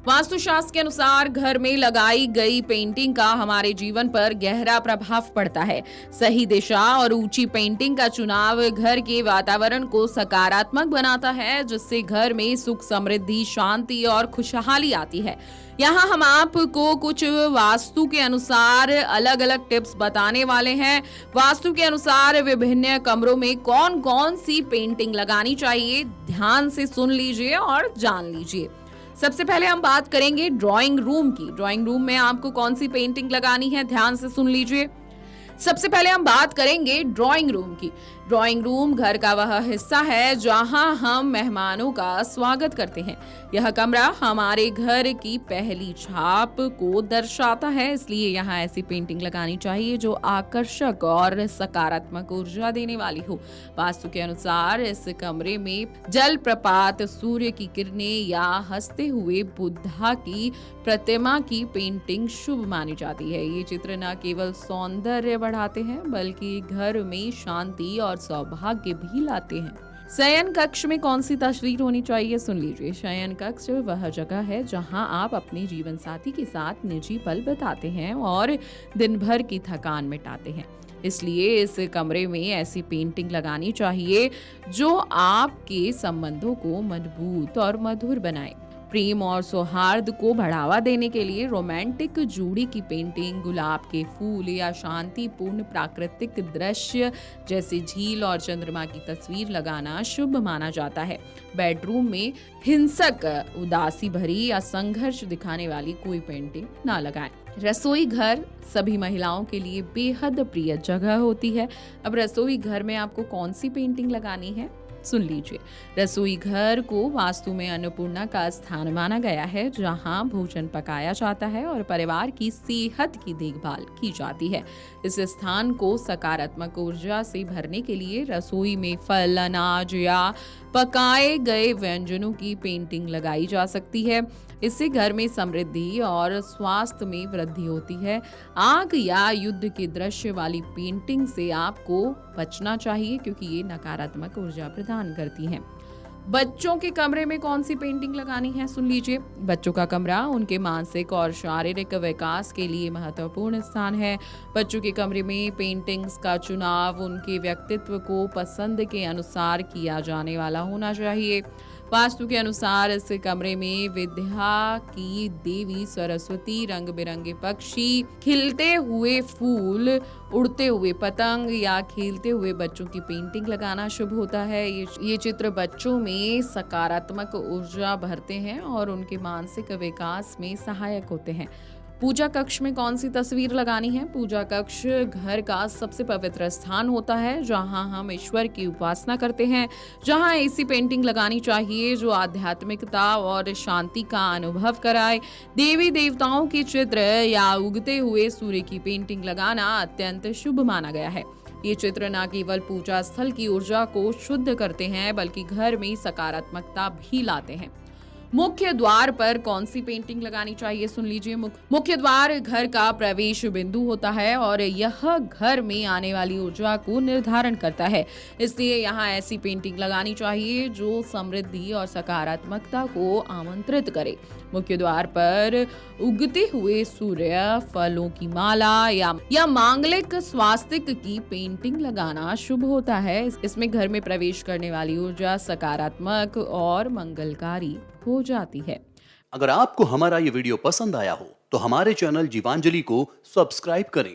वास्तुशास्त्र के अनुसार घर में लगाई गई पेंटिंग का हमारे जीवन पर गहरा प्रभाव पड़ता है। सही दिशा और ऊंची पेंटिंग का चुनाव घर के वातावरण को सकारात्मक बनाता है, जिससे घर में सुख, समृद्धि, शांति और खुशहाली आती है। यहाँ हम आपको कुछ वास्तु के अनुसार अलग अलग टिप्स बताने वाले हैं। वास्तु के अनुसार विभिन्न कमरों में कौन कौन सी पेंटिंग लगानी चाहिए, ध्यान से सुन लीजिए और जान लीजिए। सबसे पहले हम बात करेंगे ड्राइंग रूम की। ड्राइंग रूम में आपको कौन सी पेंटिंग लगानी है, ध्यान से सुन लीजिए। सबसे पहले हम बात करेंगे ड्राइंग रूम की। ड्राइंग रूम घर का वह हिस्सा है जहां हम मेहमानों का स्वागत करते हैं। यह कमरा हमारे घर की पहली छाप को दर्शाता है, इसलिए यहाँ ऐसी पेंटिंग लगानी चाहिए जो आकर्षक और सकारात्मक ऊर्जा देने वाली हो। वास्तु के अनुसार इस कमरे में जलप्रपात, सूर्य की किरणें या हंसते हुए बुद्धा की प्रतिमा की पेंटिंग शुभ मानी जाती है। ये चित्र न केवल सौंदर्य बढ़ाते हैं बल्कि घर में शांति और सौभाग्य भी लाते हैं। शयन कक्ष में कौन सी तस्वीर होनी चाहिए, सुन लीजिए। शयन कक्ष वह जगह है जहां आप अपने जीवन साथी के साथ निजी पल बिताते हैं और दिन भर की थकान मिटाते हैं। इसलिए इस कमरे में ऐसी पेंटिंग लगानी चाहिए जो आपके संबंधों को मजबूत और मधुर बनाए। प्रेम और सौहार्द को बढ़ावा देने के लिए रोमांटिक जोड़ी की पेंटिंग, गुलाब के फूल या शांतिपूर्ण प्राकृतिक दृश्य जैसे झील और चंद्रमा की तस्वीर लगाना शुभ माना जाता है। बेडरूम में हिंसक, उदासी भरी या संघर्ष दिखाने वाली कोई पेंटिंग ना लगाएं। रसोई घर सभी महिलाओं के लिए बेहद प्रिय जगह होती है। अब रसोई घर में आपको कौन सी पेंटिंग लगानी है, सुन लीजिए। रसोई घर को वास्तु में अन्नपूर्णा का स्थान माना गया है, जहां भोजन पकाया जाता है और परिवार की सेहत की देखभाल की जाती है। इस स्थान को सकारात्मक ऊर्जा से भरने के लिए रसोई में फल, अनाज या पकाए गए व्यंजनों की पेंटिंग लगाई जा सकती है। इससे घर में समृद्धि और स्वास्थ्य में वृद्धि होती है। आग या युद्ध के दृश्य वाली पेंटिंग से आपको बचना चाहिए क्योंकि ये नकारात्मक ऊर्जा प्रदान करती हैं। बच्चों के कमरे में कौन सी पेंटिंग लगानी है, सुन लीजिए। बच्चों का कमरा उनके मानसिक और शारीरिक विकास के लिए महत्वपूर्ण स्थान है। बच्चों के कमरे में पेंटिंग्स का चुनाव उनके व्यक्तित्व को पसंद के अनुसार किया जाने वाला होना चाहिए। वास्तु के अनुसार इस कमरे में विद्या की देवी सरस्वती, रंग बिरंगे पक्षी, खिलते हुए फूल, उड़ते हुए पतंग या खेलते हुए बच्चों की पेंटिंग लगाना शुभ होता है। ये चित्र बच्चों में सकारात्मक ऊर्जा भरते हैं और उनके मानसिक विकास में सहायक होते हैं। पूजा कक्ष में कौन सी तस्वीर लगानी है? पूजा कक्ष घर का सबसे पवित्र स्थान होता है जहां हम ईश्वर की उपासना करते हैं। जहां ऐसी पेंटिंग लगानी चाहिए जो आध्यात्मिकता और शांति का अनुभव कराए। देवी देवताओं के चित्र या उगते हुए सूर्य की पेंटिंग लगाना अत्यंत शुभ माना गया है। ये चित्र न केवल पूजा स्थल की ऊर्जा को शुद्ध करते हैं बल्कि घर में सकारात्मकता भी लाते हैं। मुख्य द्वार पर कौन सी पेंटिंग लगानी चाहिए, सुन लीजिए। मुख्य द्वार घर का प्रवेश बिंदु होता है और यह घर में आने वाली ऊर्जा को निर्धारण करता है। इसलिए यहाँ ऐसी पेंटिंग लगानी चाहिए जो समृद्धि और सकारात्मकता को आमंत्रित करे। मुख्य द्वार पर उगते हुए सूर्य, फलों की माला या मांगलिक स्वास्तिक की पेंटिंग लगाना शुभ होता है। इसमें घर में प्रवेश करने वाली ऊर्जा सकारात्मक और मंगलकारी हो जाती है। अगर आपको हमारा ये वीडियो पसंद आया हो तो हमारे चैनल जीवांजलि को सब्सक्राइब करें